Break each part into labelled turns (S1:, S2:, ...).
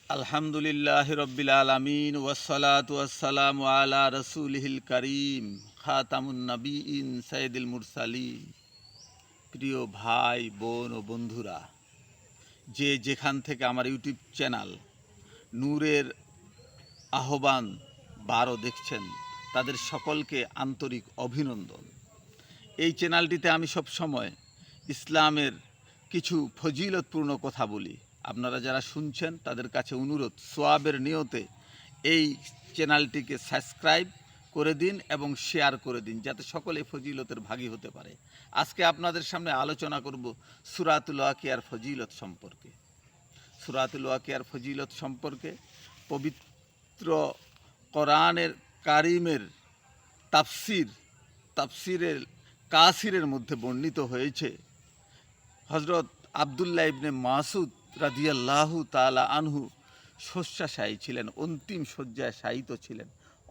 S1: আলহামদুলিল্লাহ রব্বিল আলামিন ওয়াসসালাতু ওয়াসসালামু আলা রাসূলিহিল কারীম খাতামুন নবিয়্যিন সাইয়্যিদুল মুরসালিন। প্রিয় ভাই বোন ও বন্ধুরা, যে যেখান থেকে আমার ইউটিউব চ্যানেল নূরের আহ্বান 12 দেখছেন, তাদের সকলকে আন্তরিক অভিনন্দন। এই চ্যানেলটিতে আমি সব সময় ইসলামের কিছু ফজিলতপূর্ণ কথা বলি। আপনারা যারা শুনছেন তাদের কাছে অনুরোধ, সোয়াবের নিয়তে এই চ্যানেলটিকে সাবস্ক্রাইব করে দিন এবং শেয়ার করে দিন, যাতে সকলে ফজিলতের ভাগী হতে পারে। আজকে আপনাদের সামনে আলোচনা করব সূরাতুল ওয়াকিয়ার ফজিলত সম্পর্কে। সূরাতুল ওয়াকিয়ার ফজিলত সম্পর্কে পবিত্র কোরআনের কারিমের তাফসিরের কাসিরের মধ্যে বর্ণিত হয়েছে, হজরত আবদুল্লাহ ইবনে মাসুদ রাদিয়াল্লাহু তাআলা আনহু শয্যাশায়ী ছিলেন, অন্তিম শয্যায় শায়িত ছিলেন,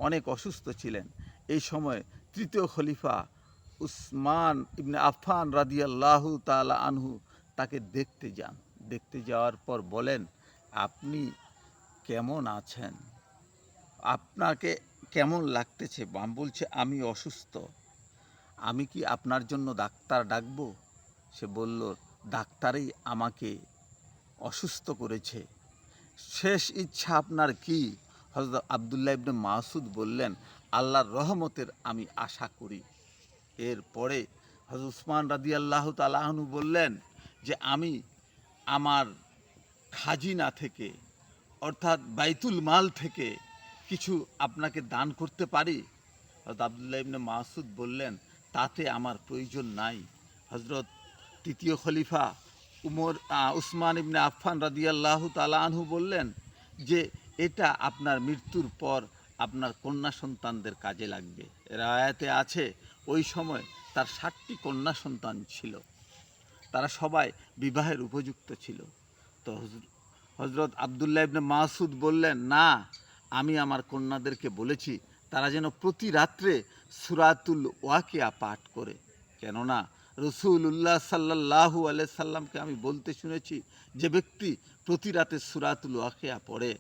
S1: অনেক অসুস্থ ছিলেন। এই সময় তৃতীয় খলিফা উসমান ইবনে আফফান রাদিয়াল্লাহু তাআলা আনহু তাকে দেখতে যান। দেখতে যাওয়ার পর বলেন, আপনি কেমন আছেন? আপনাকে কেমন লাগতেছে? বলছে, আমি অসুস্থ, আমি কি আপনার জন্য ডাক্তার ডাকবো? সে বলল, ডাক্তারই আমাকে অসুস্থ করেছে, শেষ ইচ্ছা আপনার কি? হযরত আবদুল্লাহ ইবনে মাসুদ বললেন, আল্লাহর রহমতের আমি আশা করি। এরপরে হযরত উসমান রাদিয়াল্লাহু তাআলা আনহু বললেন যে, আমি আমার খাজিনা থেকে, অর্থাৎ বাইতুল মাল থেকে কিছু আপনাকে দান করতে পারি? হযরত আবদুল্লাহ ইবনে মাসুদ বললেন, তাতে আমার প্রয়োজন নাই। হযরত তৃতীয় খলিফা উসমান ইবনে আফফান রাদিয়াল্লাহু তাআলা আনহু বললেন যে, এটা আপনার মৃত্যুর পর আপনার কন্যা সন্তানদের কাজে লাগবে। রায়াতে আছে, ওই সময় তার 7টি কন্যা সন্তান ছিল, তারা সবাই বিবাহের উপযুক্ত ছিল। তো হযরত আবদুল্লাহ ইবনে মাসুদ বললেন, না, আমি আমার কন্যাদেরকে বলেছি তারা যেন প্রতি রাত্রে সূরাতুল ওয়াকিয়া পাঠ করে। কেননা রাসূলুল্লাহ সাল্লাল্লাহু আলাইহি সাল্লামকে আমি বলতে শুনেছি, যে ব্যক্তি প্রতি রাতে সূরাতুল ওয়াকিয়া পড়ে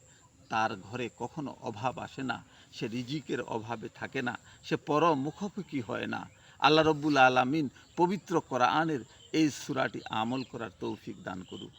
S1: তার ঘরে কখনো অভাব আসে না, সে রিজিকের অভাবে থাকে না, সে পরমুখোমুখি হয় না। আল্লাহ রব্বুল আলামিন পবিত্র কোরআনের এই সূরাটি আমল করার তৌফিক দান করুক।